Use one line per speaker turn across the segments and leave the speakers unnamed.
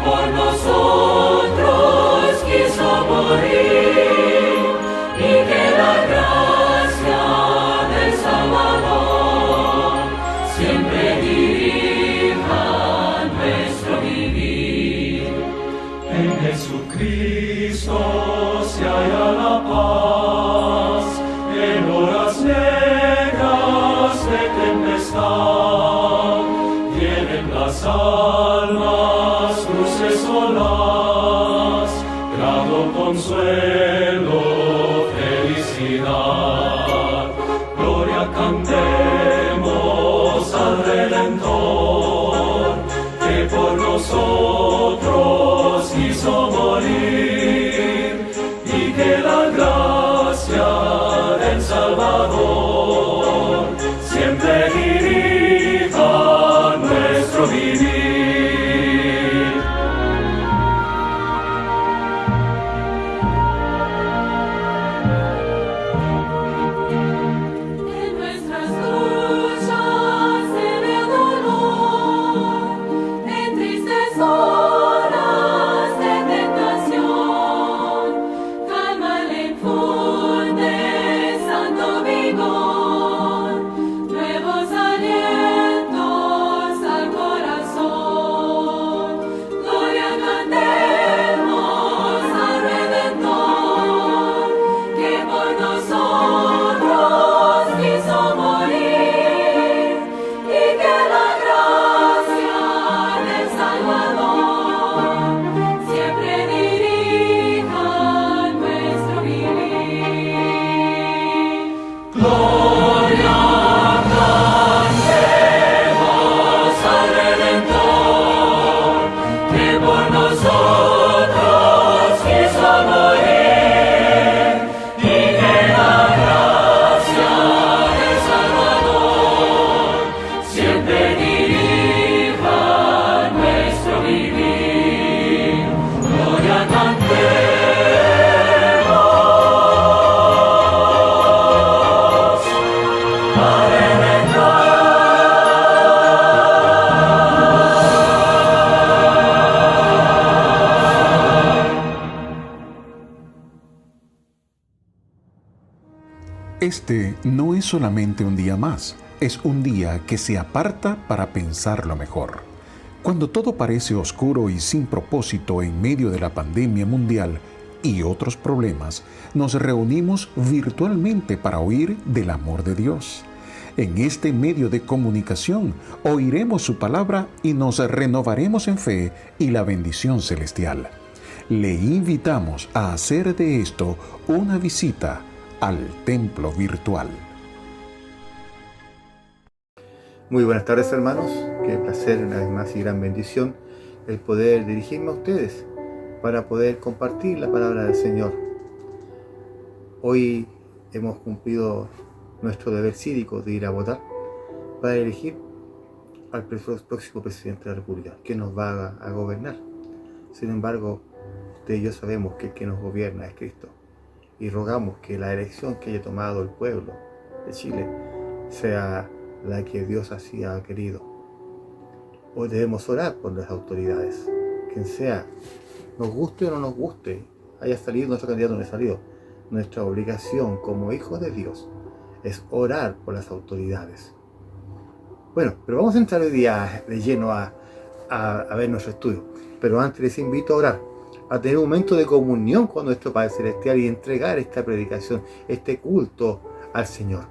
por nosotros quiso morir, y que la gracia del Salvador siempre dirija nuestro vivir.
En Jesucristo se halla la paz, en horas negras de tempestad, vienen las almas, luces solas, grado, consuelo, felicidad. Gloria cantemos al Redentor, que por nosotros quiso morir, y que la gracia del Salvador siempre dirija nuestro vivir.
En nuestras luchas, en el dolor, en tristes horas de tentación, calma le infunde santo vigor, nuevos alientos al corazón. Gloria cantemos al Redentor, que por nosotros quiso morir, y que la gracia del Salvador siempre dirija nuestro vivir. Gloria cantemos al Redentor, que por nosotros quiso morir, y que la gracia del Salvador siempre dirija nuestro vivir. Gloria cantemos al Redentor.
Este no es solamente un día más, es un día que se aparta para pensarlo mejor. Cuando todo parece oscuro y sin propósito en medio de la pandemia mundial y otros problemas, nos reunimos virtualmente para oír del amor de Dios. En este medio de comunicación oiremos su palabra y nos renovaremos en fe y la bendición celestial. Le invitamos a hacer de esto una visita al templo virtual.
Muy buenas tardes, hermanos. Qué placer, una vez más y gran bendición el poder dirigirme a ustedes para poder compartir la palabra del Señor. Hoy hemos cumplido nuestro deber cívico de ir a votar para elegir al próximo presidente de la República que nos va a gobernar. Sin embargo, ustedes y yo sabemos que el que nos gobierna es Cristo, y rogamos que la elección que haya tomado el pueblo de Chile sea la que Dios así ha querido. Hoy debemos orar por las autoridades, quien sea, nos guste o no nos guste, haya salido nuestro candidato o no haya salido. Nuestra obligación como hijos de Dios es orar por las autoridades. Bueno, pero vamos a entrar hoy día de lleno a ver nuestro estudio. Pero antes les invito a orar, a tener un momento de comunión con nuestro Padre Celestial y entregar esta predicación, este culto al Señor.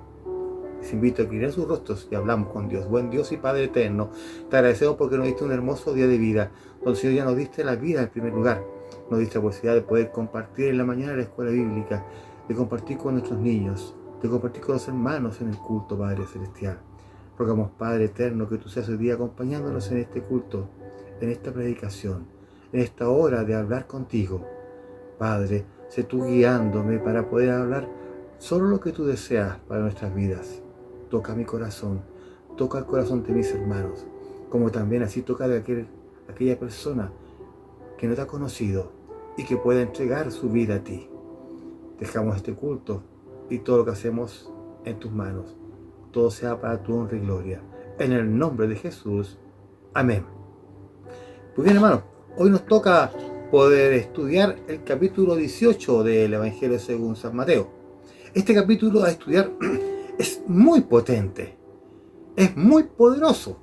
Les invito a inclinar sus rostros y hablamos con Dios. Buen Dios y Padre eterno, te agradecemos porque nos diste un hermoso día de vida, donde Señor ya nos diste la vida en primer lugar. Nos diste la posibilidad de poder compartir en la mañana en la escuela bíblica, de compartir con nuestros niños, de compartir con los hermanos en el culto, Padre Celestial. Rogamos, Padre eterno, que tú seas hoy día acompañándonos en este culto, en esta predicación, en esta hora de hablar contigo. Padre, sé tú guiándome para poder hablar solo lo que tú deseas para nuestras vidas. Toca mi corazón, toca el corazón de mis hermanos, como también así toca de aquella persona que no te ha conocido y que pueda entregar su vida a ti. Dejamos este culto y todo lo que hacemos en tus manos. Todo sea para tu honra y gloria. En el nombre de Jesús. Amén. Pues bien, hermano, Hoy nos toca poder estudiar el capítulo 18 del Evangelio según San Mateo. Este capítulo a estudiar es muy potente, es muy poderoso.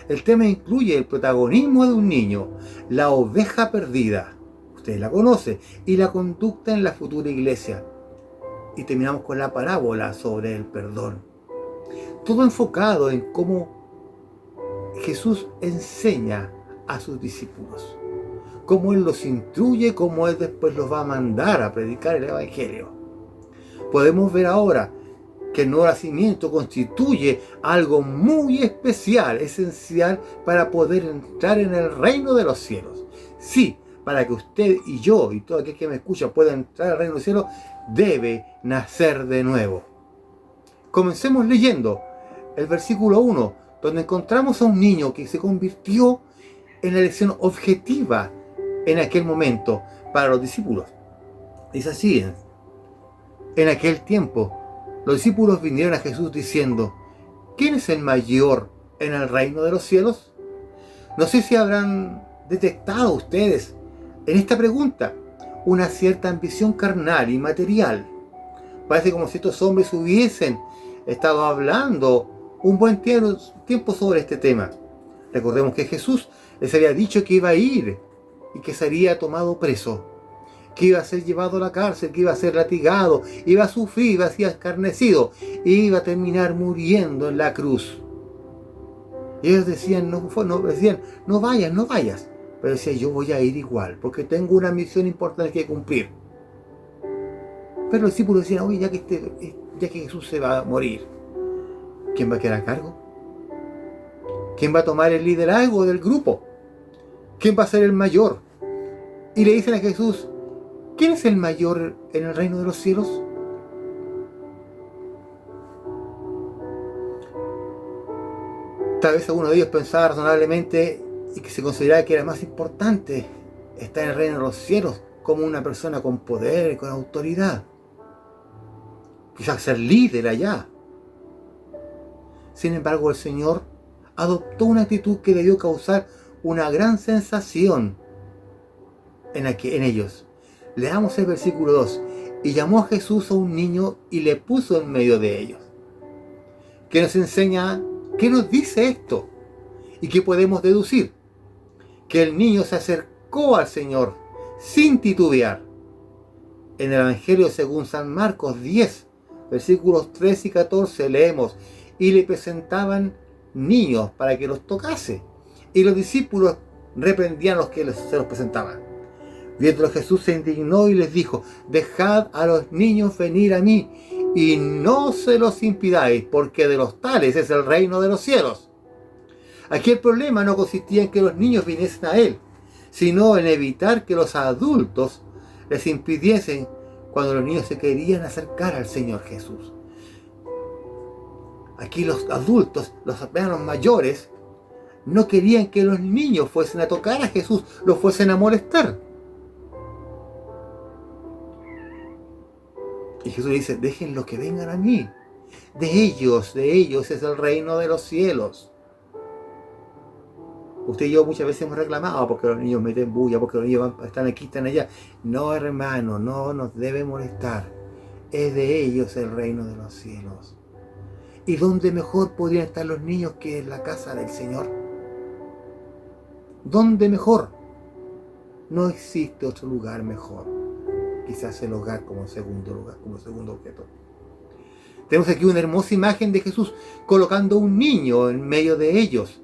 El tema incluye el protagonismo de un niño, la oveja perdida, ustedes la conocen, y la conducta en la futura iglesia. Y terminamos con la parábola sobre el perdón. Todo enfocado en cómo Jesús enseña a sus discípulos, cómo Él los instruye, cómo Él después los va a mandar a predicar el Evangelio. Podemos ver ahora que el nuevo nacimiento constituye algo muy especial, esencial para poder entrar en el reino de los cielos. Sí, para que usted y yo y todo aquel que me escucha pueda entrar al reino de los cielos, debe nacer de nuevo. Comencemos leyendo el versículo 1, donde encontramos a un niño que se convirtió en la elección objetiva en aquel momento para los discípulos. Es así, en aquel tiempo, los discípulos vinieron a Jesús diciendo: ¿quién es el mayor en el reino de los cielos? No sé si habrán detectado ustedes en esta pregunta una cierta ambición carnal y material. Parece como si estos hombres hubiesen estado hablando un buen tiempo sobre este tema. Recordemos que Jesús les había dicho que iba a ir y que sería tomado preso, que iba a ser llevado a la cárcel, que iba a ser latigado, iba a sufrir, iba a ser escarnecido, y iba a terminar muriendo en la cruz. Y ellos decían, no vayas. Pero decía, yo voy a ir igual, porque tengo una misión importante que cumplir. Pero los discípulos decían, oye, ya que Jesús se va a morir, ¿quién va a quedar a cargo? ¿Quién va a tomar el liderazgo del grupo? ¿Quién va a ser el mayor? Y le dicen a Jesús, ¿quién es el mayor en el reino de los cielos? Tal vez alguno de ellos pensaba razonablemente y que se consideraba que era más importante estar en el reino de los cielos como una persona con poder, con autoridad. Quizás ser líder allá. Sin embargo, el Señor adoptó una actitud que debió causar una gran sensación en ellos. Leamos el versículo 2. Y llamó a Jesús a un niño y le puso en medio de ellos. ¿Qué nos enseña? ¿Qué nos dice esto? ¿Y qué podemos deducir? Que el niño se acercó al Señor sin titubear. En el Evangelio según San Marcos 10, versículos 3 y 14 leemos: y le presentaban niños para que los tocase, y los discípulos reprendían a los que se los presentaban. Viéndolo, Jesús se indignó y les dijo: dejad a los niños venir a mí, y no se los impidáis, porque de los tales es el reino de los cielos. Aquí el problema no consistía en que los niños viniesen a Él, sino en evitar que los adultos les impidiesen cuando los niños se querían acercar al Señor Jesús. Aquí los adultos, los mayores, no querían que los niños fuesen a tocar a Jesús, los fuesen a molestar. Y Jesús dice: déjenlos que vengan a mí. De ellos es el reino de los cielos. Usted y yo muchas veces hemos reclamado porque los niños meten bulla, porque los niños están aquí, están allá. No, hermano, no nos debe molestar. Es de ellos el reino de los cielos. ¿Y dónde mejor podrían estar los niños que en la casa del Señor? ¿Dónde mejor? No existe otro lugar mejor. Quizás el hogar como segundo lugar, como segundo objeto. Tenemos aquí una hermosa imagen de Jesús colocando un niño en medio de ellos.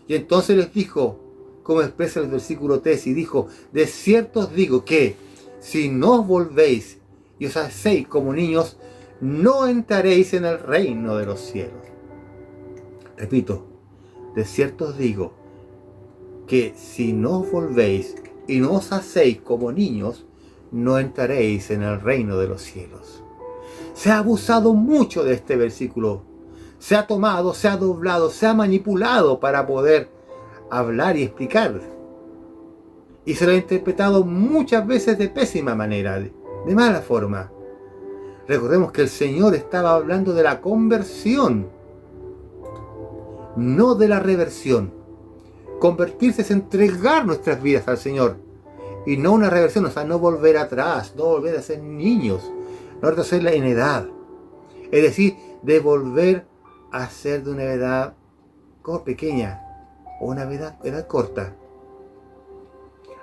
Y entonces les dijo, como expresa el versículo 3, y dijo: de cierto os digo que si no os volvéis y os hacéis como niños, no entraréis en el reino de los cielos. Repito, de cierto os digo que si no os volvéis y no os hacéis como niños, no entraréis en el reino de los cielos. Se ha abusado mucho de este versículo. Se ha tomado, se ha doblado, se ha manipulado para poder hablar y explicar. Y se lo ha interpretado muchas veces de pésima manera, de mala forma. Recordemos que el Señor estaba hablando de la conversión, no de la reversión. Convertirse es entregar nuestras vidas al Señor. Y no una reversión, o sea, no volver atrás, no volver a ser niños, no retroceder en edad. Es decir, de volver a ser de una edad pequeña o una edad corta.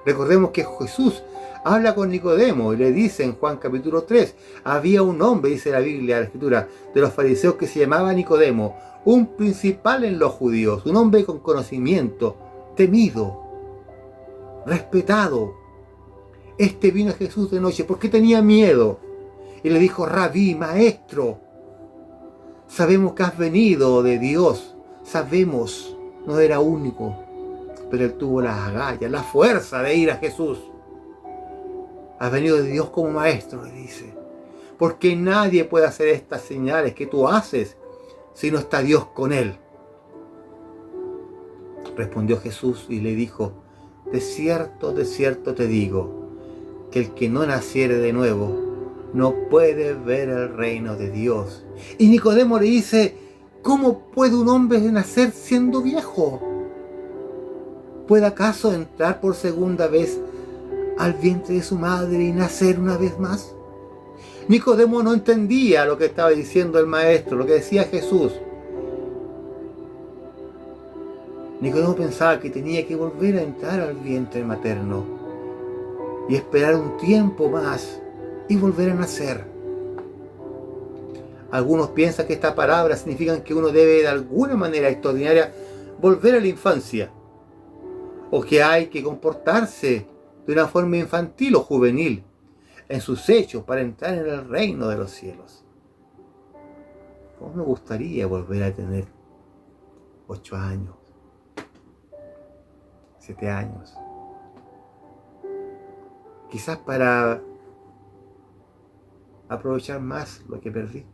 Recordemos que Jesús habla con Nicodemo y le dice en Juan capítulo 3, había un hombre, dice la Biblia, la Escritura, de los fariseos que se llamaba Nicodemo, un principal en los judíos, un hombre con conocimiento, temido, respetado. Este vino a Jesús de noche porque tenía miedo y le dijo: Rabí, maestro, sabemos que has venido de Dios, sabemos, no era único, pero él tuvo las agallas, la fuerza de ir a Jesús. Has venido de Dios como maestro, le dice, porque nadie puede hacer estas señales que tú haces si no está Dios con él. Respondió Jesús y le dijo: de cierto te digo, que el que no naciere de nuevo no puede ver el reino de Dios. Y Nicodemo le dice: ¿cómo puede un hombre nacer siendo viejo? ¿Puede acaso entrar por segunda vez al vientre de su madre y nacer una vez más? Nicodemo no entendía lo que estaba diciendo el maestro, lo que decía Jesús. Nicodemo pensaba que tenía que volver a entrar al vientre materno y esperar un tiempo más y volver a nacer. Algunos piensan que estas palabras significan que uno debe de alguna manera extraordinaria volver a la infancia, o que hay que comportarse de una forma infantil o juvenil en sus hechos para entrar en el reino de los cielos. ¿Cómo me gustaría volver a tener 8 años, 7 años? Quizás para aprovechar más lo que perdí.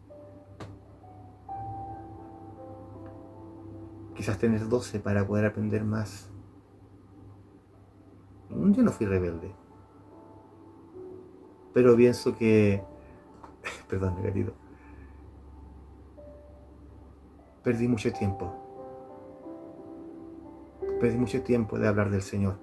Quizás tener 12 para poder aprender más. Yo no fui rebelde. Pero pienso que... Perdón, gatito. Perdí mucho tiempo. Perdí mucho tiempo de hablar del Señor.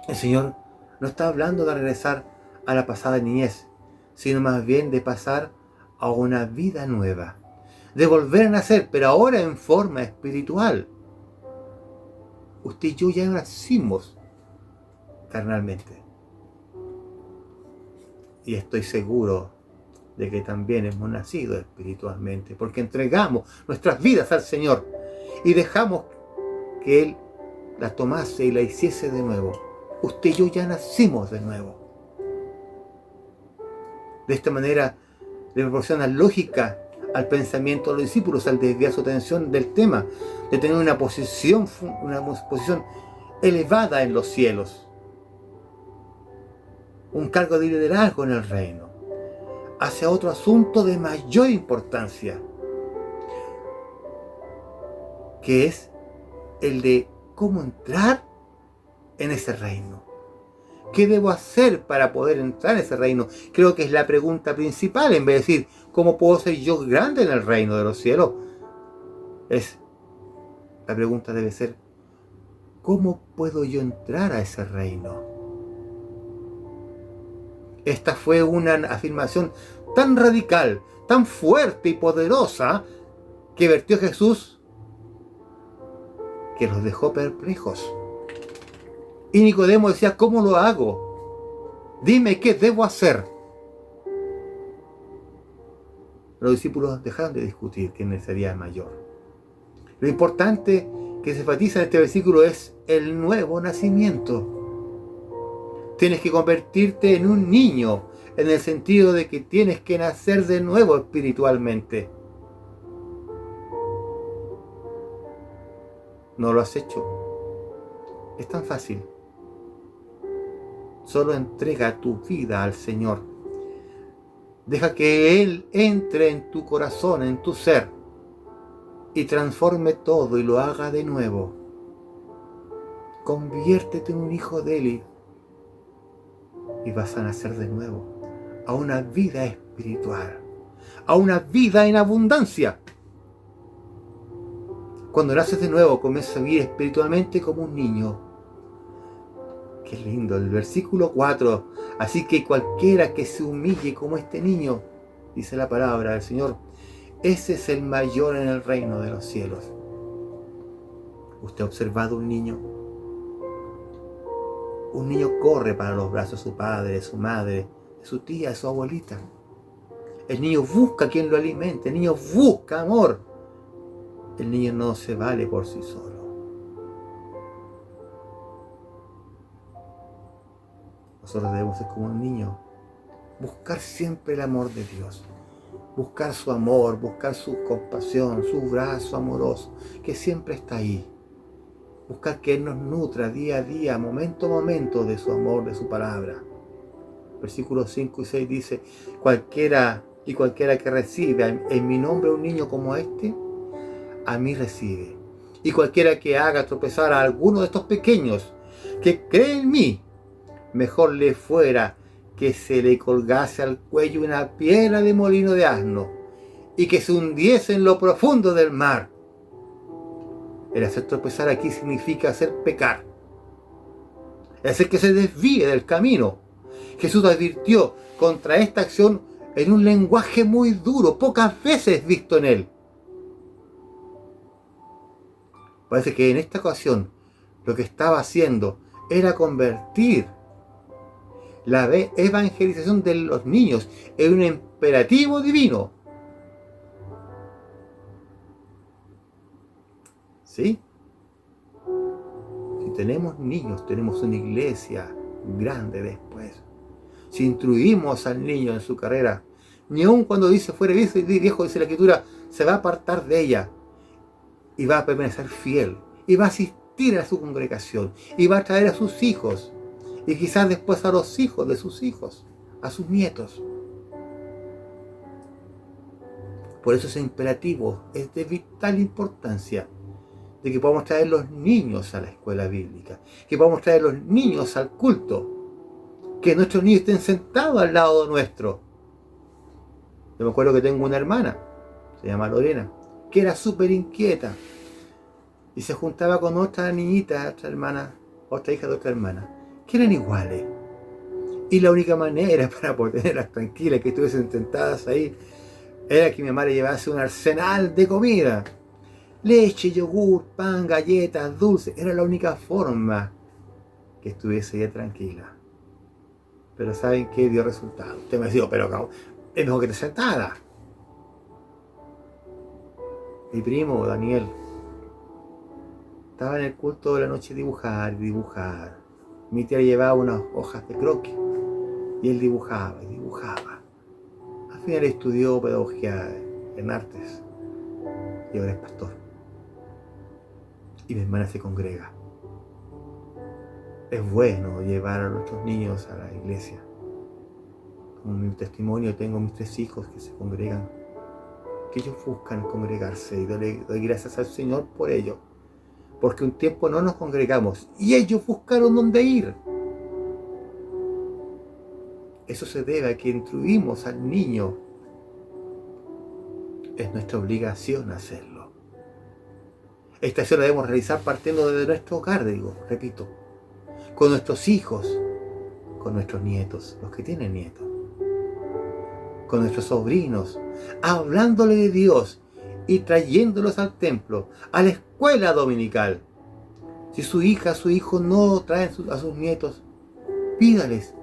El Señor no está hablando de regresar a la pasada niñez, sino más bien de pasar a una vida nueva, de volver a nacer, pero ahora en forma espiritual. Usted y yo ya nacimos carnalmente, y estoy seguro de que también hemos nacido espiritualmente, porque entregamos nuestras vidas al Señor y dejamos que Él las tomase y la hiciese de nuevo. Usted y yo ya nacimos de nuevo. De esta manera le proporciona lógica al pensamiento de los discípulos al desviar su atención del tema de tener una posición elevada en los cielos, un cargo de liderazgo en el reino, hacia otro asunto de mayor importancia, que es el de cómo entrar en ese reino. ¿Qué debo hacer para poder entrar en ese reino? Creo que es la pregunta principal, en vez de decir ¿cómo puedo ser yo grande en el reino de los cielos? La pregunta debe ser ¿cómo puedo yo entrar a ese reino? Esta fue una afirmación tan radical, tan fuerte y poderosa que vertió Jesús, que los dejó perplejos. Y Nicodemo decía: ¿cómo lo hago? Dime qué debo hacer. Los discípulos dejaron de discutir quién sería mayor. Lo importante que se enfatiza en este versículo es el nuevo nacimiento. Tienes que convertirte en un niño, en el sentido de que tienes que nacer de nuevo espiritualmente. ¿No lo has hecho? Es tan fácil. Solo entrega tu vida al Señor. Deja que Él entre en tu corazón, en tu ser, y transforme todo y lo haga de nuevo. Conviértete en un hijo de Él y vas a nacer de nuevo a una vida espiritual, a una vida en abundancia. Cuando naces de nuevo, comienzas a vivir espiritualmente como un niño. Qué lindo, el versículo 4. Así que cualquiera que se humille como este niño, dice la palabra del Señor, ese es el mayor en el reino de los cielos. ¿Usted ha observado un niño? Un niño corre para los brazos de su padre, de su madre, de su tía, de su abuelita. El niño busca quien lo alimente, el niño busca amor. El niño no se vale por sí solo. Nosotros debemos ser como un niño, buscar siempre el amor de Dios, buscar su amor, buscar su compasión, su brazo amoroso, que siempre está ahí. Buscar que Él nos nutra día a día, momento a momento de su amor, de su palabra. Versículos 5 y 6 dice, cualquiera que reciba en mi nombre un niño como este, a mí recibe. Y cualquiera que haga tropezar a alguno de estos pequeños que cree en mí, mejor le fuera que se le colgase al cuello una piedra de molino de asno y que se hundiese en lo profundo del mar. El hacer tropezar aquí significa hacer pecar, el hacer que se desvíe del camino. Jesús advirtió contra esta acción en un lenguaje muy duro, pocas veces visto en Él. Parece que en esta ocasión lo que estaba haciendo era convertir la evangelización de los niños en un imperativo divino. ¿Sí? Si tenemos niños, tenemos una iglesia grande después. Si instruimos al niño en su carrera, ni aun cuando dice fuera viejo, dice la Escritura, se va a apartar de ella y va a permanecer fiel y va a asistir a su congregación y va a traer a sus hijos y quizás después a los hijos de sus hijos, a sus nietos. Por eso es imperativo, es de vital importancia de que podamos traer los niños a la escuela bíblica, que podamos traer los niños al culto, que nuestros niños estén sentados al lado nuestro. Yo me acuerdo que tengo una hermana, se llama Lorena, que era súper inquieta y se juntaba con otra niñita, otra hermana, otra hija de otra hermana, que eran iguales. Y la única manera para poder tenerlas tranquilas, que estuviesen sentadas ahí, era que mi mamá le llevase un arsenal de comida. Leche, yogur, pan, galletas, dulces. Era la única forma que estuviese ella tranquila. Pero ¿saben qué dio resultado? Usted me decía, pero es mejor que te sentara. Mi primo, Daniel, estaba en el culto de la noche dibujar y dibujar. Mi tía llevaba unas hojas de croquis y él dibujaba y dibujaba. Al final estudió pedagogía en artes y ahora es pastor. Y mi hermana se congrega. Es bueno llevar a nuestros niños a la iglesia. Como mi testimonio, tengo mis 3 hijos que se congregan, que ellos buscan congregarse y doy gracias al Señor por ello. Porque un tiempo no nos congregamos y ellos buscaron dónde ir. Eso se debe a que instruimos al niño. Es nuestra obligación hacerlo. Esta acción la debemos realizar partiendo de nuestro hogar, repito, con nuestros hijos, con nuestros nietos, los que tienen nietos, con nuestros sobrinos, hablándole de Dios y trayéndolos al templo, a la escuela dominical. Si su hija, su hijo no traen a sus nietos, pídales,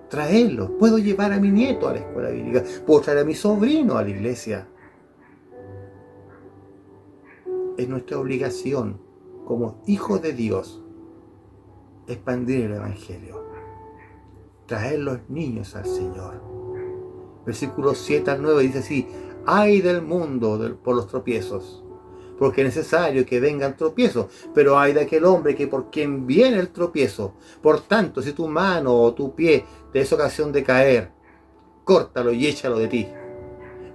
traerlos. Puedo llevar a mi nieto a la escuela bíblica, puedo traer a mi sobrino a la iglesia. Es nuestra obligación como hijos de Dios expandir el Evangelio, traer los niños al Señor. Versículos 7 al 9 dice así: ay del mundo por los tropiezos, porque es necesario que vengan tropiezos, pero ay de aquel hombre que por quien viene el tropiezo. Por tanto, si tu mano o tu pie te es ocasión de caer, córtalo y échalo de ti.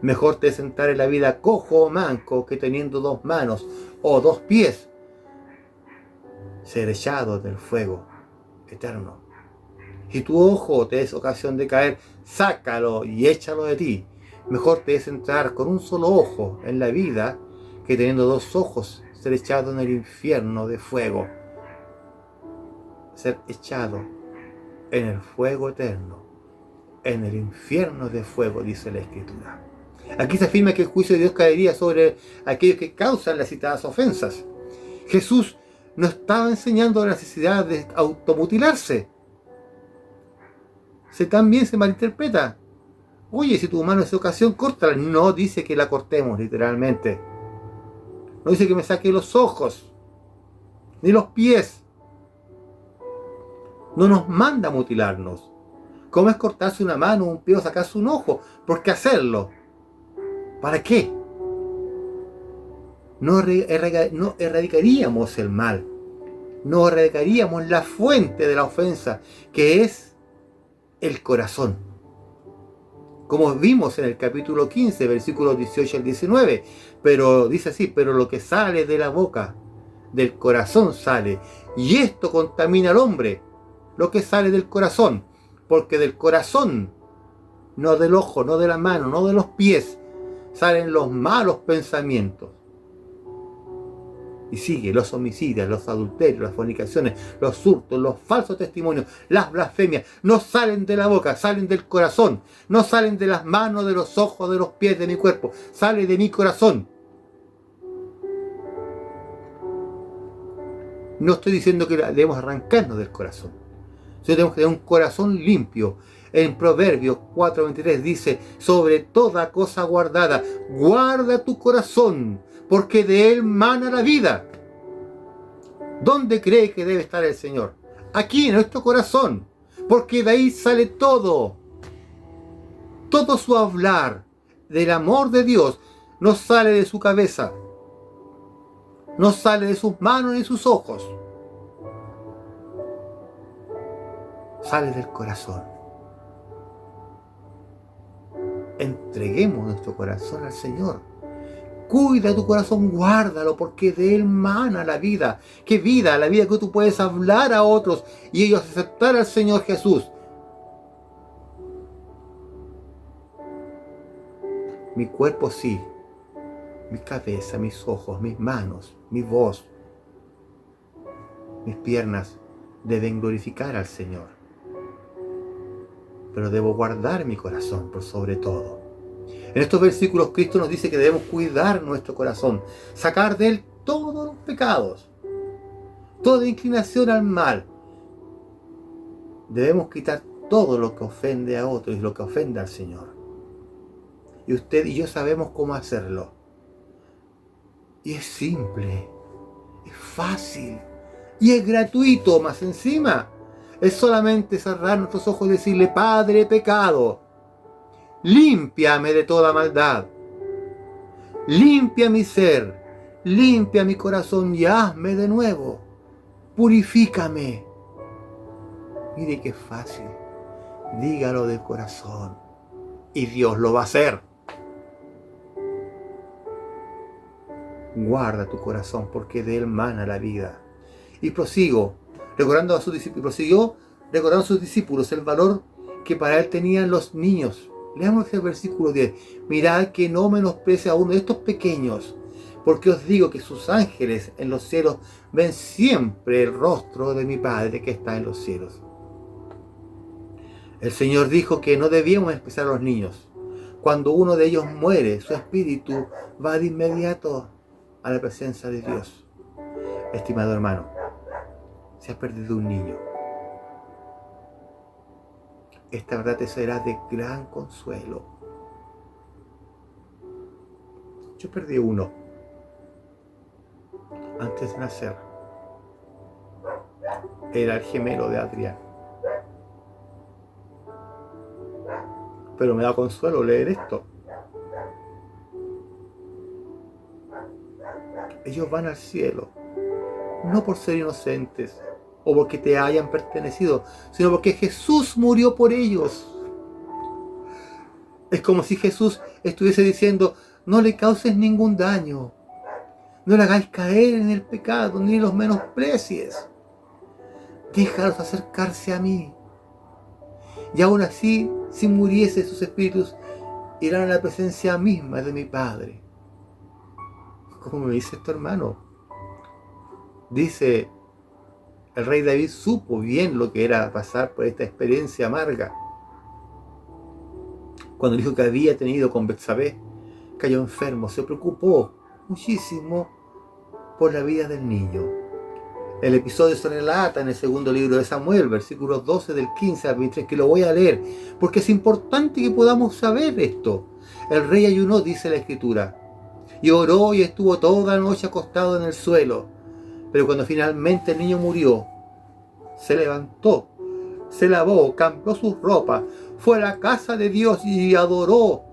Mejor te es sentar en la vida cojo o manco que teniendo 2 manos o 2 pies ser echado del fuego eterno. Si tu ojo te es ocasión de caer, sácalo y échalo de ti. Mejor te es entrar con un solo ojo en la vida que teniendo 2 ojos ser echado en el infierno de fuego, ser echado en el fuego eterno, en el infierno de fuego, dice la Escritura. Aquí se afirma que el juicio de Dios caería sobre aquellos que causan las citadas ofensas. Jesús no estaba enseñando la necesidad de automutilarse. También se malinterpreta. Oye, si tu mano es de ocasión, córtala. No dice que la cortemos, literalmente. No dice que me saque los ojos, ni los pies. No nos manda a mutilarnos. ¿Cómo es cortarse una mano, un pie o sacarse un ojo? ¿Por qué hacerlo? ¿Para qué? No erradicaríamos el mal. No erradicaríamos la fuente de la ofensa, que es el corazón. Como vimos en el capítulo 15, versículos 18 al 19. Pero dice así, pero lo que sale de la boca, del corazón sale. Y esto contamina al hombre. Lo que sale del corazón. Porque del corazón, no del ojo, no de la mano, no de los pies, salen los malos pensamientos. Y sigue, los homicidios, los adulterios, las fornicaciones, los hurtos, los falsos testimonios, las blasfemias, no salen de la boca, salen del corazón, no salen de las manos, de los ojos, de los pies, de mi cuerpo, sale de mi corazón. No estoy diciendo que debemos arrancarnos del corazón, sino tenemos que tener un corazón limpio. En Proverbios 4:23 dice, sobre toda cosa guardada, guarda tu corazón, porque de él mana la vida. ¿Dónde cree que debe estar el Señor? Aquí, en nuestro corazón, porque de ahí sale todo. Todo su hablar del amor de Dios no sale de su cabeza, no sale de sus manos ni sus ojos, sale del corazón. Entreguemos nuestro corazón al Señor. Cuida tu corazón, guárdalo, porque de él mana la vida. ¿Qué vida? La vida que tú puedes hablar a otros y ellos aceptar al Señor Jesús. Mi cuerpo sí, mi cabeza, mis ojos, mis manos, mi voz, mis piernas deben glorificar al Señor. Pero debo guardar mi corazón por sobre todo. En estos versículos Cristo nos dice que debemos cuidar nuestro corazón, sacar de él todos los pecados, toda inclinación al mal. Debemos quitar todo lo que ofende a otros y lo que ofende al Señor. Y usted y yo sabemos cómo hacerlo. Y es simple, es fácil y es gratuito. Más encima, es solamente cerrar nuestros ojos y decirle, Padre, he pecado. Límpiame de toda maldad. Limpia mi ser. Limpia mi corazón y hazme de nuevo. Purifícame. Mire qué fácil. Dígalo de corazón. Y Dios lo va a hacer. Guarda tu corazón, porque de él mana la vida. Y prosiguió recordando a sus discípulos el valor que para él tenían los niños. Leamos el versículo 10. Mirad que no menosprecie a uno de estos pequeños, porque os digo que sus ángeles en los cielos ven siempre el rostro de mi Padre que está en los cielos. El Señor dijo que no debíamos despreciar a los niños. Cuando uno de ellos muere, su espíritu va de inmediato a la presencia de Dios. Estimado hermano, si has perdido un niño, esta verdad te será de gran consuelo. Yo perdí uno antes de nacer. Era el gemelo de Adrián. Pero me da consuelo leer esto. Ellos van al cielo, no por ser inocentes o porque te hayan pertenecido, sino porque Jesús murió por ellos. Es como si Jesús estuviese diciendo, no le causes ningún daño, no le hagáis caer en el pecado, ni los menosprecies. Déjalos acercarse a mí. Y aún así, si muriese sus espíritus, irán a la presencia misma de mi Padre. ¿Cómo me dice esto, hermano? Dice, el rey David supo bien lo que era pasar por esta experiencia amarga. Cuando dijo que había tenido con Betsabé, cayó enfermo, se preocupó muchísimo por la vida del niño. El episodio se relata en el segundo libro de Samuel, versículos 12 del 15 al 23, que lo voy a leer, porque es importante que podamos saber esto. El rey ayunó, dice la escritura, y oró y estuvo toda la noche acostado en el suelo. Pero cuando finalmente el niño murió, se levantó, se lavó, cambió sus ropas, fue a la casa de Dios y adoró.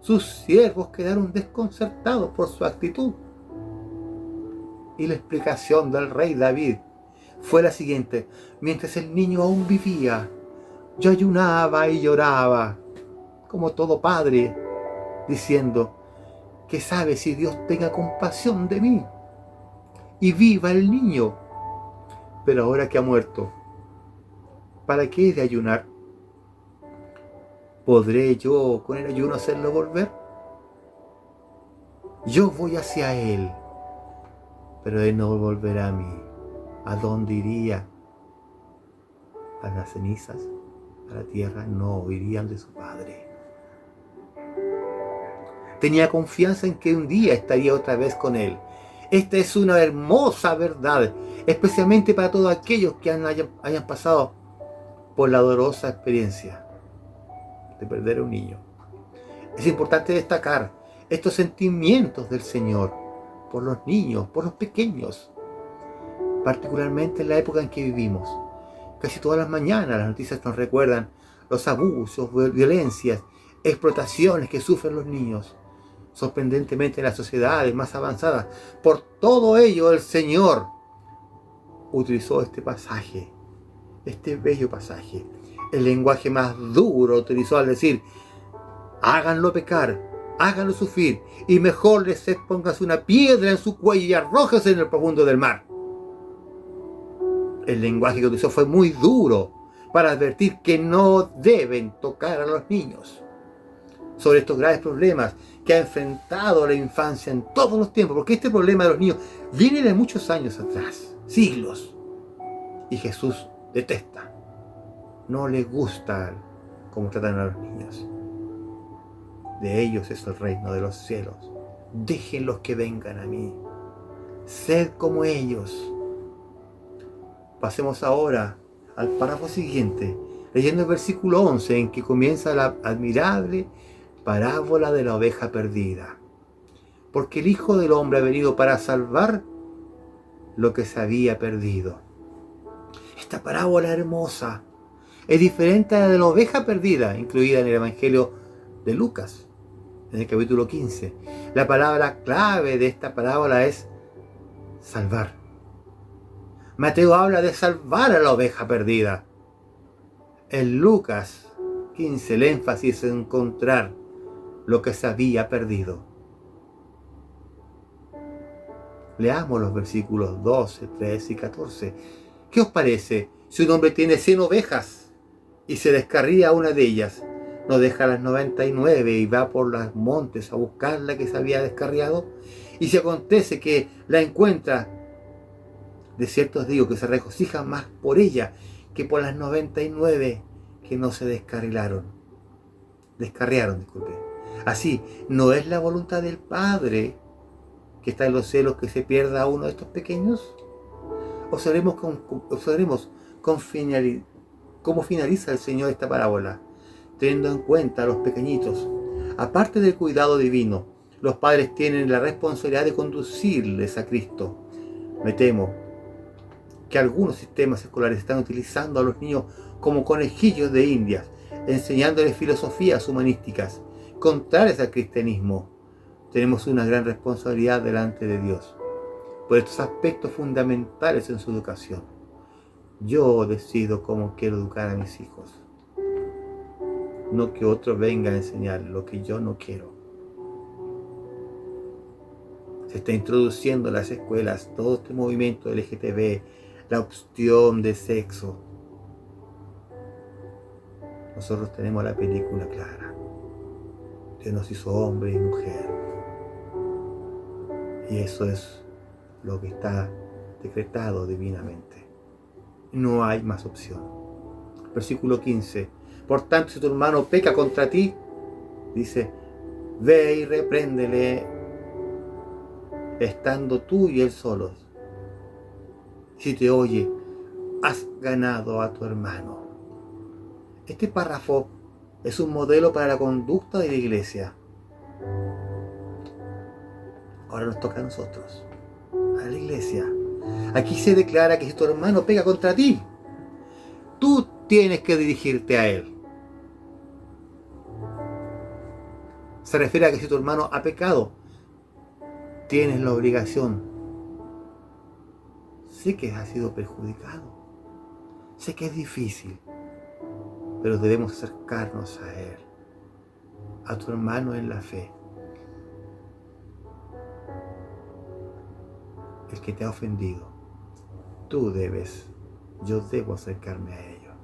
Sus siervos quedaron desconcertados por su actitud. Y la explicación del rey David fue la siguiente: mientras el niño aún vivía, yo ayunaba y lloraba, como todo padre, diciendo, que sabe si Dios tenga compasión de mí y viva el niño. Pero ahora que ha muerto, ¿para qué he de ayunar? ¿Podré yo con el ayuno hacerlo volver? Yo voy hacia él, pero él no volverá a mí. ¿A dónde iría? A las cenizas, a la tierra, no irían de su padre. Tenía confianza en que un día estaría otra vez con él. Esta es una hermosa verdad, especialmente para todos aquellos que hayan pasado por la dolorosa experiencia de perder a un niño. Es importante destacar estos sentimientos del Señor por los niños, por los pequeños, particularmente en la época en que vivimos. Casi todas las mañanas las noticias nos recuerdan los abusos, violencias, explotaciones que sufren los niños. Sorprendentemente en las sociedades más avanzadas. Por todo ello el Señor utilizó este pasaje, este bello pasaje. El lenguaje más duro utilizó al decir, háganlo pecar, háganlo sufrir, y mejor les pongas una piedra en su cuello y arrójese en el profundo del mar. El lenguaje que utilizó fue muy duro para advertir que no deben tocar a los niños. Sobre estos graves problemas que ha enfrentado la infancia en todos los tiempos, porque este problema de los niños viene de muchos años atrás, siglos, y Jesús detesta, no le gusta cómo tratan a los niños. De ellos es el reino de los cielos. Déjenlos que vengan a mí, sed como ellos. Pasemos ahora al párrafo siguiente, leyendo el versículo 11, en que comienza la admirable parábola de la oveja perdida. Porque el Hijo del Hombre ha venido para salvar lo que se había perdido. Esta parábola hermosa es diferente a la de la oveja perdida, incluida en el Evangelio de Lucas, en el capítulo 15. La palabra clave de esta parábola es salvar. Mateo habla de salvar a la oveja perdida. En Lucas 15 el énfasis es encontrar lo que se había perdido. Leamos los versículos 12, 13 y 14. ¿Qué os parece si un hombre tiene 100 ovejas y se descarría una de ellas? ¿No deja las 99 y va por los montes a buscar la que se había descarriado? Y si acontece que la encuentra, de cierto os digo que se regocija más por ella que por las 99 que no se descarriaron. Así, ¿no es la voluntad del Padre que está en los cielos que se pierda uno de estos pequeños? Observemos cómo finaliza el Señor esta parábola, teniendo en cuenta a los pequeñitos. Aparte del cuidado divino, los padres tienen la responsabilidad de conducirles a Cristo. Me temo que algunos sistemas escolares están utilizando a los niños como conejillos de indias, enseñándoles filosofías humanísticas contrarias al cristianismo. Tenemos una gran responsabilidad delante de Dios por estos aspectos fundamentales en su educación. Yo decido cómo quiero educar a mis hijos, no que otro venga a enseñar lo que yo no quiero. Se está introduciendo en las escuelas todo este movimiento LGTB, la opción de sexo. Nosotros tenemos la película clara. Dios nos hizo hombre y mujer. Y eso es lo que está decretado divinamente. No hay más opción. Versículo 15. Por tanto, si tu hermano peca contra ti, dice, ve y repréndele estando tú y él solos. Si te oye, has ganado a tu hermano. Este párrafo es un modelo para la conducta de la iglesia. Ahora nos toca a nosotros, a la iglesia. Aquí se declara que si tu hermano pega contra ti, tú tienes que dirigirte a él. Se refiere a que si tu hermano ha pecado, tienes la obligación. Sé que has sido perjudicado, sé que es difícil, pero debemos acercarnos a él, a tu hermano en la fe, el que te ha ofendido. Yo debo acercarme a ellos,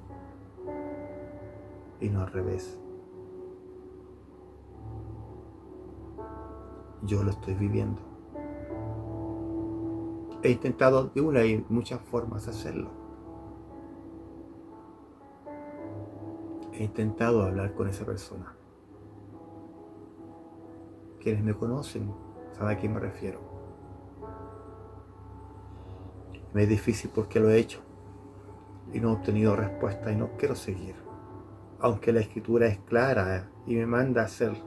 y no al revés. Yo lo estoy viviendo. He intentado de una y muchas formas hacerlo. He intentado hablar con esa persona. Quienes me conocen saben a quién me refiero. Me es difícil porque lo he hecho y no he obtenido respuesta y no quiero seguir. Aunque la escritura es clara y me manda a hacerlo.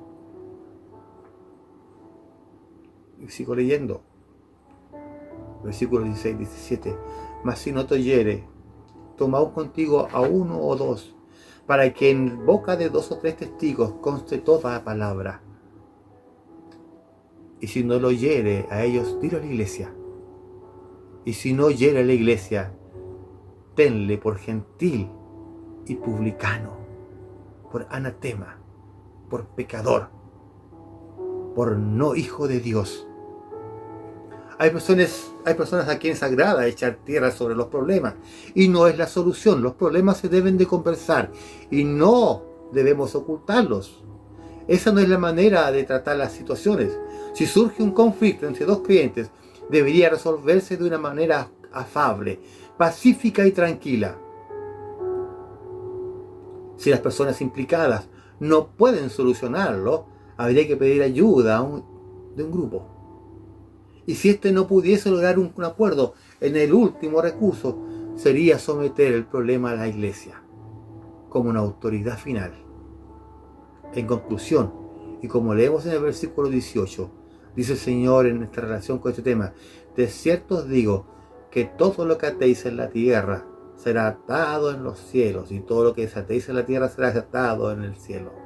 Y sigo leyendo. Versículos 16 y 17. Mas si no te oyere, toma contigo a uno o dos, para que en boca de 2 o 3 testigos conste toda la palabra. Y si no lo oyere a ellos, dilo a la iglesia. Y si no oyere a la iglesia, tenle por gentil y publicano, por anatema, por pecador, por no hijo de Dios. Hay personas a quienes agrada echar tierra sobre los problemas y no es la solución. Los problemas se deben de conversar y no debemos ocultarlos. Esa no es la manera de tratar las situaciones. Si surge un conflicto entre dos creyentes, debería resolverse de una manera afable, pacífica y tranquila. Si las personas implicadas no pueden solucionarlo, habría que pedir ayuda de un grupo. Y si éste no pudiese lograr un acuerdo, en el último recurso sería someter el problema a la iglesia como una autoridad final. En conclusión, y como leemos en el versículo 18, dice el Señor en esta relación con este tema: de cierto os digo que todo lo que atéis en la tierra será atado en los cielos, y todo lo que desatéis en la tierra será atado en el cielo.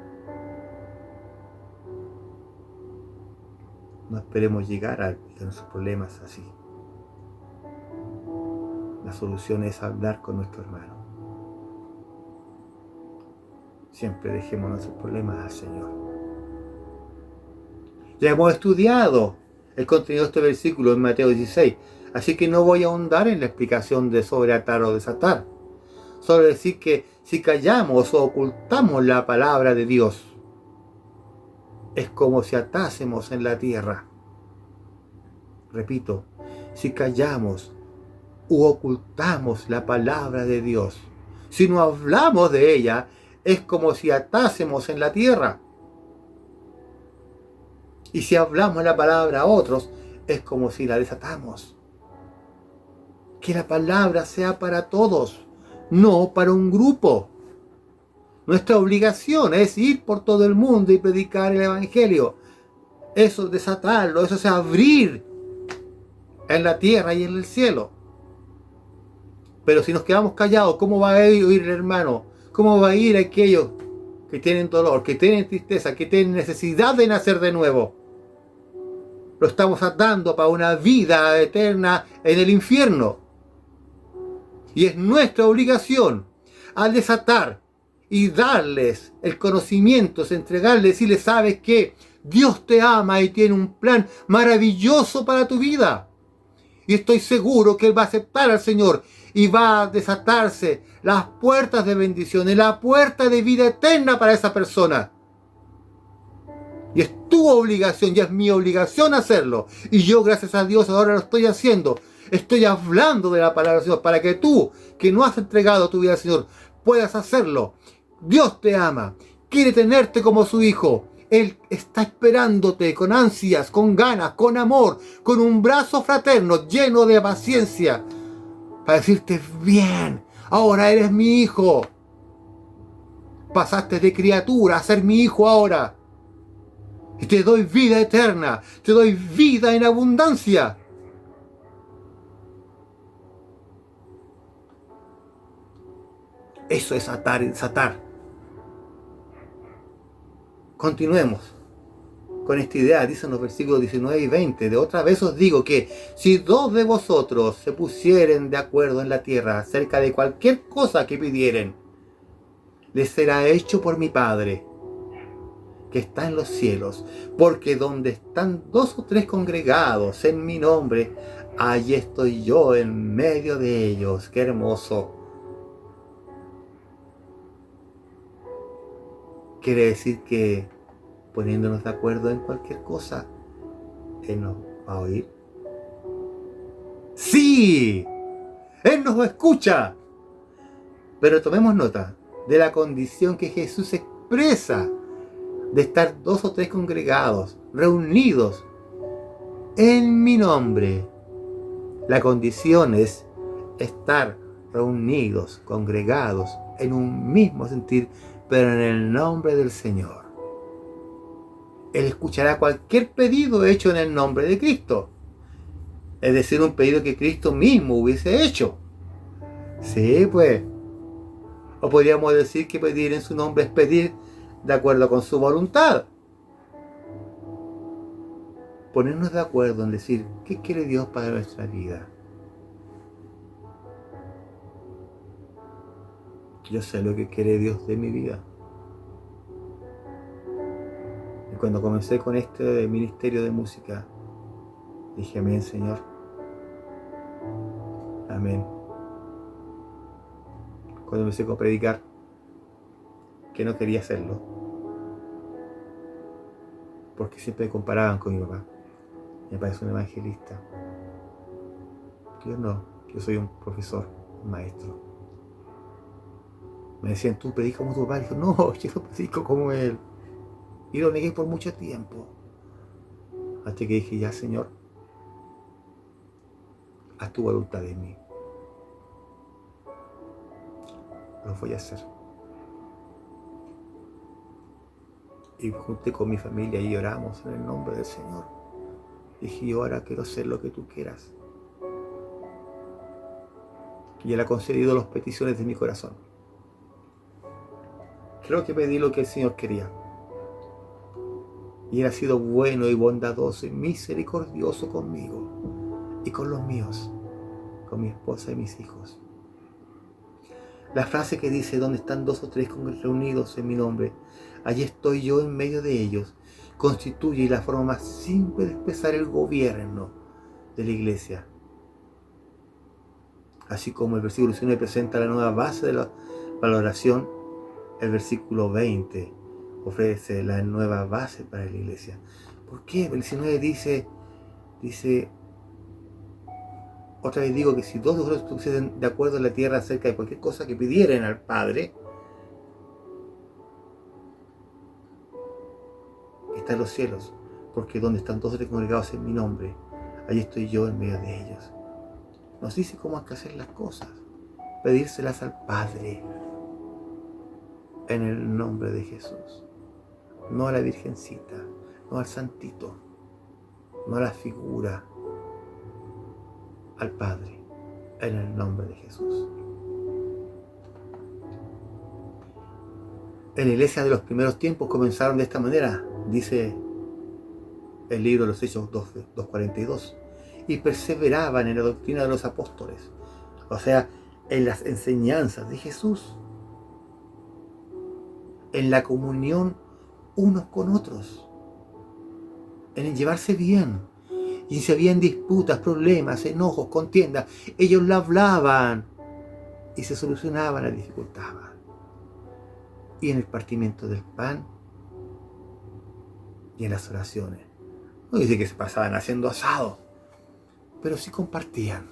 No esperemos llegar a nuestros problemas así. La solución es hablar con nuestro hermano. Siempre dejemos nuestros problemas al Señor. Ya hemos estudiado el contenido de este versículo en Mateo 16, así que no voy a ahondar en la explicación de sobre atar o desatar. Solo decir que si callamos o ocultamos la palabra de Dios, es como si atásemos en la tierra. Repito, si callamos u ocultamos la palabra de Dios, si no hablamos de ella, es como si atásemos en la tierra. Y si hablamos la palabra a otros, es como si la desatamos. Que la palabra sea para todos, no para un grupo. Nuestra obligación es ir por todo el mundo y predicar el Evangelio. Eso es desatarlo, eso es abrir en la tierra y en el cielo. Pero si nos quedamos callados, ¿cómo va a oír el hermano? ¿Cómo va a ir aquellos que tienen dolor, que tienen tristeza, que tienen necesidad de nacer de nuevo? Lo estamos atando para una vida eterna en el infierno. Y es nuestra obligación, al desatar y darles el conocimiento, es entregarles, decirles: sabes que Dios te ama y tiene un plan maravilloso para tu vida. Y estoy seguro que Él va a aceptar al Señor y va a desatarse las puertas de bendiciones, la puerta de vida eterna para esa persona. Y es tu obligación, y es mi obligación hacerlo. Y yo, gracias a Dios, ahora lo estoy haciendo. Estoy hablando de la palabra del Señor para que tú, que no has entregado tu vida al Señor, puedas hacerlo. Dios te ama, quiere tenerte como su hijo. Él está esperándote con ansias, con ganas, con amor, con un brazo fraterno lleno de paciencia, para decirte: bien, ahora eres mi hijo. Pasaste de criatura a ser mi hijo ahora. Y te doy vida eterna, te doy vida en abundancia. Eso es atar y desatar. Continuemos con esta idea. Dicen los versículos 19 y 20. De otra vez os digo que si dos de vosotros se pusieren de acuerdo en la tierra acerca de cualquier cosa que pidieren, les será hecho por mi Padre que está en los cielos. Porque donde están dos o tres congregados en mi nombre, allí estoy yo en medio de ellos. ¡Qué hermoso! Quiere decir que poniéndonos de acuerdo en cualquier cosa, Él nos va a oír. ¡Sí! Él nos escucha. Pero tomemos nota de la condición que Jesús expresa de estar dos o tres congregados, reunidos en mi nombre. La condición es estar reunidos, congregados en un mismo sentir, pero en el nombre del Señor. Él escuchará cualquier pedido hecho en el nombre de Cristo. Es decir, un pedido que Cristo mismo hubiese hecho. Sí, pues. O podríamos decir que pedir en su nombre es pedir de acuerdo con su voluntad. Ponernos de acuerdo en decir: ¿qué quiere Dios para nuestra vida? Yo sé lo que quiere Dios de mi vida. Y cuando comencé con este ministerio de música, dije: amén, Señor. Amén. Cuando empecé a predicar, que no quería hacerlo, porque siempre me comparaban con mi papá. Me parece un evangelista. Yo no, yo soy un profesor, un maestro. Me decían: tú predicas como tu papá. Y dije: no, yo no predico como él. Y lo negué por mucho tiempo. Hasta que dije: ya, Señor, haz tu voluntad en mí. Lo voy a hacer. Y junté con mi familia y oramos en el nombre del Señor. Dije: yo ahora quiero hacer lo que tú quieras. Y Él ha concedido las peticiones de mi corazón. Creo que pedí lo que el Señor quería. Y Él ha sido bueno y bondadoso y misericordioso conmigo y con los míos, con mi esposa y mis hijos. La frase que dice: donde están dos o tres reunidos en mi nombre, allí estoy yo en medio de ellos, constituye la forma más simple de expresar el gobierno de la iglesia. Así como el versículo 19 presenta la nueva base de la valoración, el versículo 20 ofrece la nueva base para la iglesia. ¿Por qué? El 19 dice, otra vez digo que si dos de vosotros estuviesen de acuerdo en la tierra acerca de cualquier cosa que pidieran al Padre, está en los cielos, porque donde están todos los congregados en mi nombre, allí estoy yo en medio de ellos. Nos dice cómo hay que hacer las cosas, pedírselas al Padre, en el nombre de Jesús, no a la Virgencita, no al Santito, no a la figura, al Padre, en el nombre de Jesús. En la iglesia de los primeros tiempos comenzaron de esta manera, dice el libro de los Hechos 2:42, y perseveraban en la doctrina de los apóstoles, o sea, en las enseñanzas de Jesús, en la comunión unos con otros, en el llevarse bien. Y si habían disputas, problemas, enojos, contiendas, ellos lo hablaban y se solucionaban las dificultades. Y en el partimiento del pan y en las oraciones. No dice que se pasaban haciendo asado, pero sí compartían.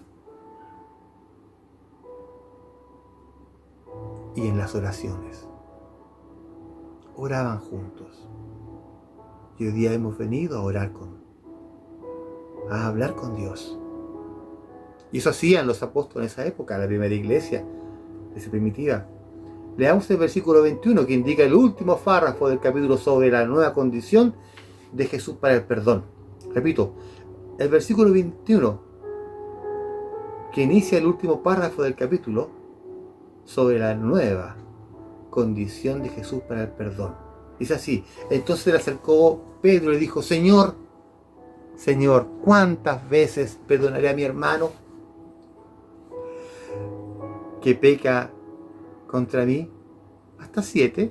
Y en las oraciones oraban juntos. Y hoy día hemos venido a orar a hablar con Dios. Y eso hacían los apóstoles en esa época, la primera iglesia, esa primitiva. Leamos el versículo 21 que indica el último párrafo del capítulo sobre la nueva condición de Jesús para el perdón. Repito, el versículo 21 que inicia el último párrafo del capítulo sobre la nueva condición de Jesús para el perdón. Dice así: entonces le acercó Pedro y le dijo: Señor, ¿cuántas veces perdonaré a mi hermano que peca contra mí? ¿Hasta 7?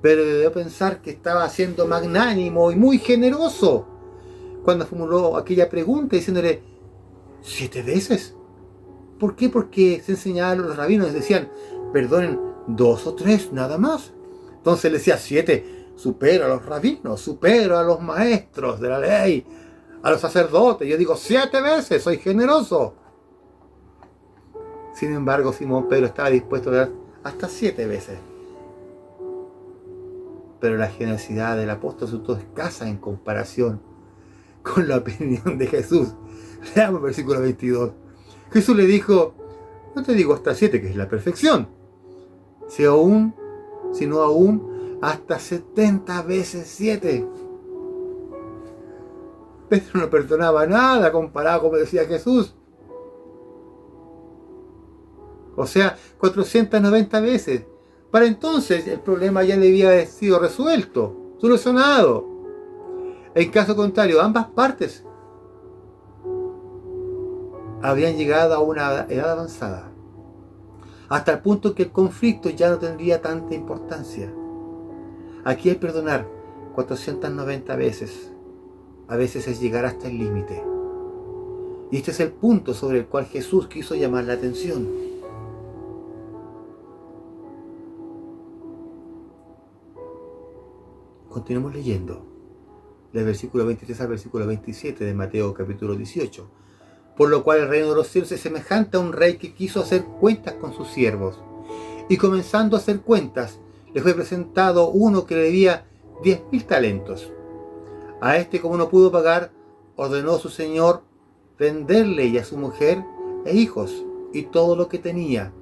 Pero debió pensar que estaba siendo magnánimo y muy generoso cuando formuló aquella pregunta diciéndole: ¿7 veces? ¿Por qué? Porque se enseñaban los rabinos, les decían: perdonen 2 o 3, nada más. Entonces le decía: 7, supero a los rabinos, supero a los maestros de la ley, a los sacerdotes. Yo digo 7 veces, soy generoso. Sin embargo, Simón Pedro estaba dispuesto a dar hasta 7 veces. Pero la generosidad del apóstol resultó escasa en comparación con la opinión de Jesús. Leamos el versículo 22. Jesús le dijo: no te digo hasta 7, que es la perfección, sino aún hasta 70 veces 7. Pedro no perdonaba nada comparado con lo que decía Jesús. O sea, 490 veces. Para entonces el problema ya debía haber sido resuelto, solucionado. En caso contrario, ambas partes habrían llegado a una edad avanzada, hasta el punto que el conflicto ya no tendría tanta importancia. Aquí el perdonar 490 veces, a veces es llegar hasta el límite. Y este es el punto sobre el cual Jesús quiso llamar la atención. Continuemos leyendo, del versículo 23 al versículo 27 de Mateo capítulo 18. Por lo cual el reino de los cielos es semejante a un rey que quiso hacer cuentas con sus siervos. Y comenzando a hacer cuentas, le fue presentado uno que le debía 10.000 talentos. A este, como no pudo pagar, ordenó su señor venderle y a su mujer e hijos y todo lo que tenía,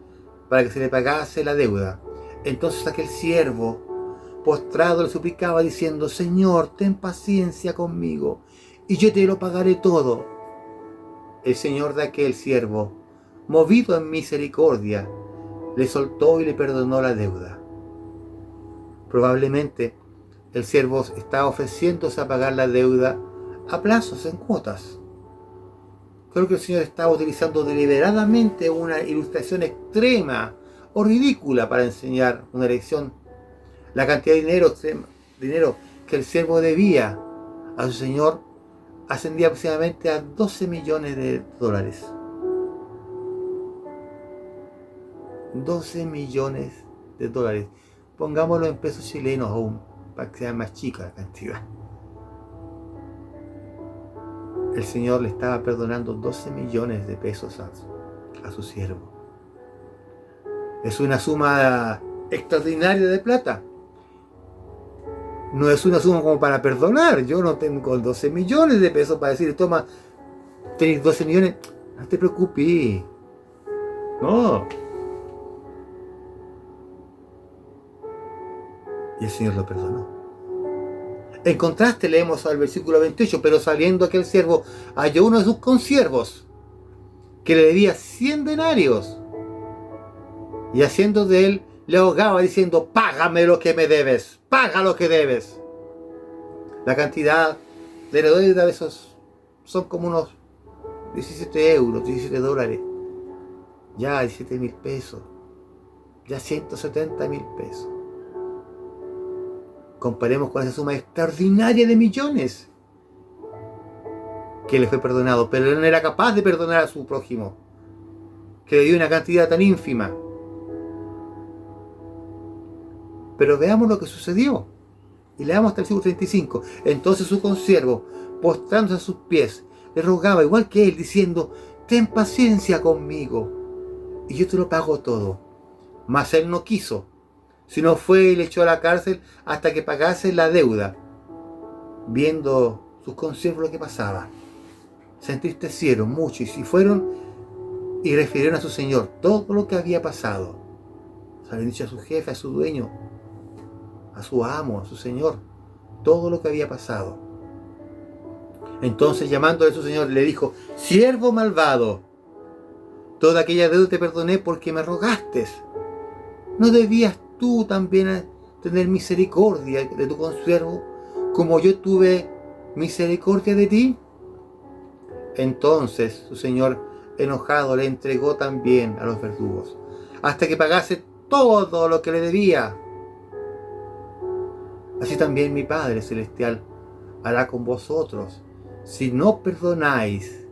para que se le pagase la deuda. Entonces aquel siervo, postrado, le suplicaba diciendo: Señor, ten paciencia conmigo, y yo te lo pagaré todo. El señor de aquel siervo, movido en misericordia, le soltó y le perdonó la deuda. Probablemente el siervo estaba ofreciéndose a pagar la deuda a plazos, en cuotas. Creo que el Señor estaba utilizando deliberadamente una ilustración extrema o ridícula para enseñar una lección. La cantidad de dinero que el siervo debía a su señor ascendía aproximadamente a 12 millones de dólares. 12 millones de dólares. Pongámoslo en pesos chilenos aún, para que sea más chica la cantidad. El Señor le estaba perdonando 12 millones de pesos a su siervo. Es una suma extraordinaria de plata. No es una suma como para perdonar. Yo no tengo 12 millones de pesos para decir: toma, tenés 12 millones, no te preocupes. No. Y el Señor lo perdonó. En contraste, leemos al versículo 28, pero saliendo aquel siervo, halló uno de sus consiervos que le debía 100 denarios. Y haciendo de él, le ahogaba diciendo: págame lo que me debes, paga lo que debes. La cantidad de la deuda de esos son como unos 17 euros, 17 dólares. Ya 17.000 pesos, ya 170.000 pesos. Comparemos con esa suma extraordinaria de millones que le fue perdonado, pero él no era capaz de perdonar a su prójimo, que le dio una cantidad tan ínfima. Pero veamos lo que sucedió. Y leamos hasta el versículo 35. Entonces su consiervo, postrándose a sus pies, le rogaba igual que él, diciendo: ten paciencia conmigo, y yo te lo pago todo. Mas él no quiso, sino fue y le echó a la cárcel hasta que pagase la deuda. Viendo sus consiervos lo que pasaba, se entristecieron mucho y se fueron y refirieron a su señor todo lo que había pasado. Se habían dicho a su jefe, a su dueño, a su amo, a su señor, todo lo que había pasado. Entonces, llamándole a su señor, le dijo: siervo malvado, toda aquella deuda te perdoné porque me rogaste. ¿No debías tú también tener misericordia de tu consiervo, como yo tuve misericordia de ti? Entonces su señor, enojado, le entregó también a los verdugos, hasta que pagase todo lo que le debía. Así también mi Padre Celestial hará con vosotros, si no perdonáis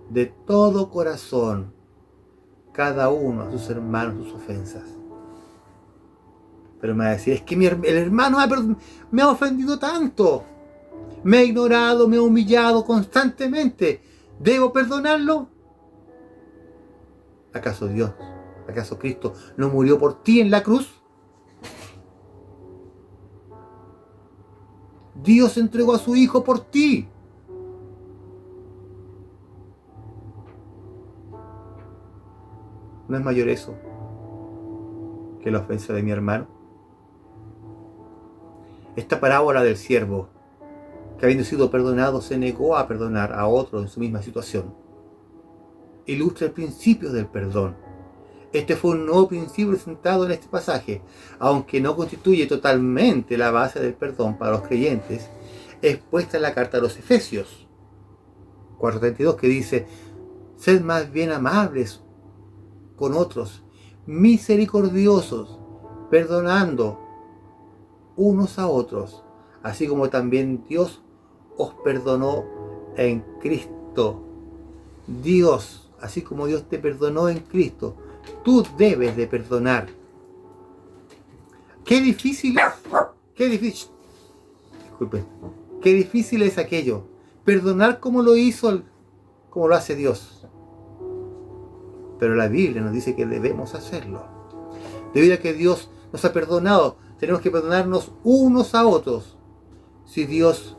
de todo corazón cada uno a sus hermanos sus ofensas. Pero me va a decir: es que el hermano me ha ofendido tanto, me ha ignorado, me ha humillado constantemente, ¿debo perdonarlo? ¿Acaso Dios, acaso Cristo no murió por ti en la cruz? Dios entregó a su Hijo por ti. ¿No es mayor eso que la ofensa de mi hermano? Esta parábola del siervo, que habiendo sido perdonado, se negó a perdonar a otro en su misma situación, ilustra el principio del perdón. Este fue un nuevo principio presentado en este pasaje, aunque no constituye totalmente la base del perdón para los creyentes, expuesta en la carta a los Efesios 4:32, que dice: sed más bien amables con otros, misericordiosos, perdonando unos a otros, así como también Dios os perdonó en Cristo. Dios, así como Dios te perdonó en Cristo, tú debes de perdonar. Qué difícil es aquello, perdonar como lo hizo, como lo hace Dios. Pero la Biblia nos dice que debemos hacerlo. Debido a que Dios nos ha perdonado, tenemos que perdonarnos unos a otros. Si Dios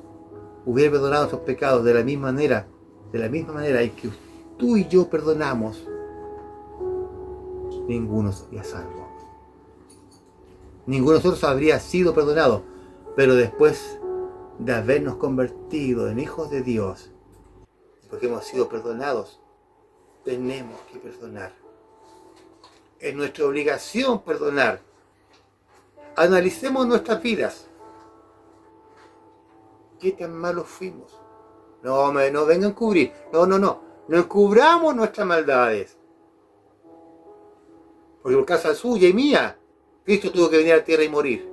hubiera perdonado nuestros pecados de la misma manera en que tú y yo perdonamos, ninguno sería salvo. Ninguno de nosotros habría sido perdonado. Pero después de habernos convertido en hijos de Dios, porque hemos sido perdonados, tenemos que perdonar. Es nuestra obligación perdonar. Analicemos nuestras vidas. ¿Qué tan malos fuimos? No vengan a encubrir. No encubramos nuestras maldades. Porque por causa suya y mía, Cristo tuvo que venir a la tierra y morir.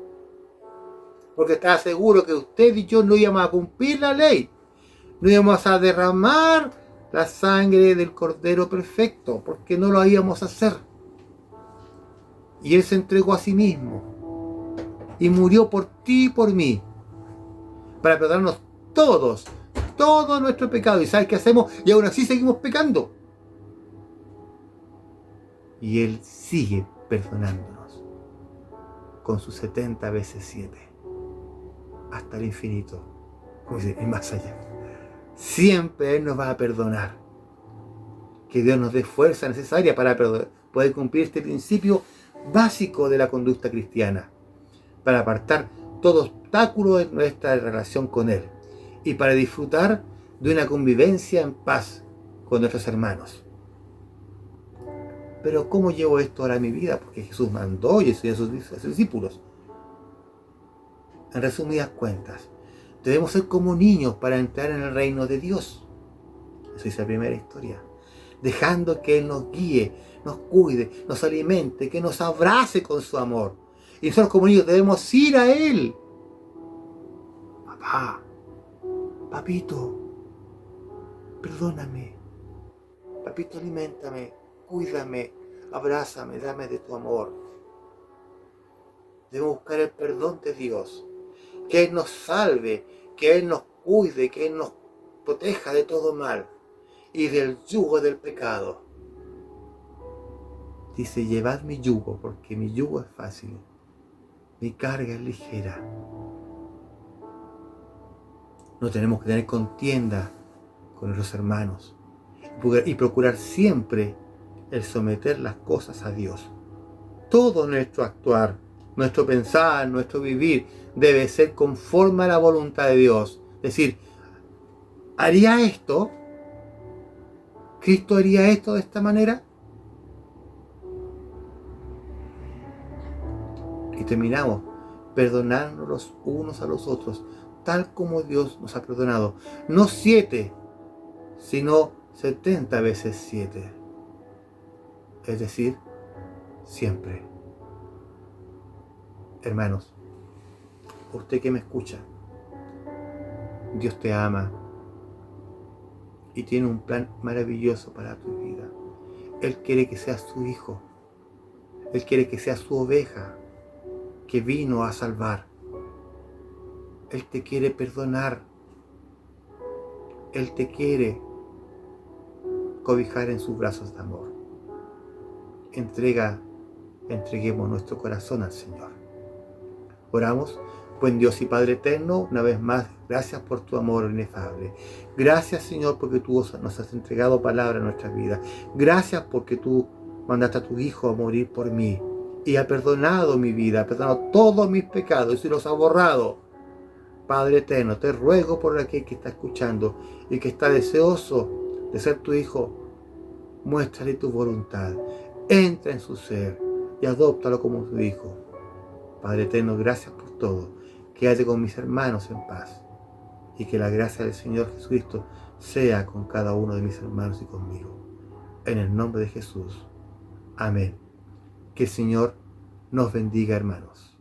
Porque estaba seguro que usted y yo no íbamos a cumplir la ley. No íbamos a derramar la sangre del Cordero perfecto, porque no lo íbamos a hacer. Y Él se entregó a sí mismo y murió por ti y por mí, para perdonarnos todo nuestro pecado. ¿Y sabes qué hacemos? Y aún así seguimos pecando. Y Él sigue perdonándonos con sus 70 veces 7 hasta el infinito, como dice, y más allá. Siempre Él nos va a perdonar. Que Dios nos dé fuerza necesaria para poder cumplir este principio básico de la conducta cristiana, para apartar todo obstáculo en nuestra relación con Él y para disfrutar de una convivencia en paz con nuestros hermanos. Pero ¿cómo llevo esto ahora a mi vida? Porque Jesús mandó y enseñó a sus discípulos. En resumidas cuentas, debemos ser como niños para entrar en el reino de Dios. Esa es la primera historia. Dejando que Él nos guíe, nos cuide, nos alimente, que nos abrace con su amor. Y nosotros como niños debemos ir a Él. Papá, papito, perdóname. Papito, aliméntame, cuídame, abrázame, dame de tu amor. Debemos buscar el perdón de Dios. que Él nos salve, que Él nos cuide, que Él nos proteja de todo mal y del yugo del pecado. Dice, llevad mi yugo, porque mi yugo es fácil, mi carga es ligera. No tenemos que tener contienda con nuestros hermanos y procurar siempre el someter las cosas a Dios. Todo nuestro actuar, nuestro pensar, nuestro vivir debe ser conforme a la voluntad de Dios. Es decir, ¿haría esto? ¿Cristo haría esto de esta manera? Y terminamos perdonándonos los unos a los otros, tal como Dios nos ha perdonado. No 7, sino 70 veces 7. Es decir, siempre. Hermanos, usted que me escucha, Dios te ama y tiene un plan maravilloso para tu vida. Él quiere que seas su hijo. Él quiere que seas su oveja que vino a salvar. Él te quiere perdonar. Él te quiere cobijar en sus brazos de amor. Entreguemos nuestro corazón al Señor. Oramos. Buen Dios y Padre eterno, una vez más, gracias por tu amor inefable. Gracias, Señor, porque tú nos has entregado palabra en nuestras vidas. Gracias porque tú mandaste a tu Hijo a morir por mí y ha perdonado mi vida, ha perdonado todos mis pecados y los ha borrado. Padre eterno, te ruego por aquel que está escuchando y que está deseoso de ser tu hijo, muéstrale tu voluntad, entra en su ser y adóptalo como tu hijo. Padre eterno, gracias por todo. Quédate con mis hermanos en paz y que la gracia del Señor Jesucristo sea con cada uno de mis hermanos y conmigo. En el nombre de Jesús. Amén. Que el Señor nos bendiga, hermanos.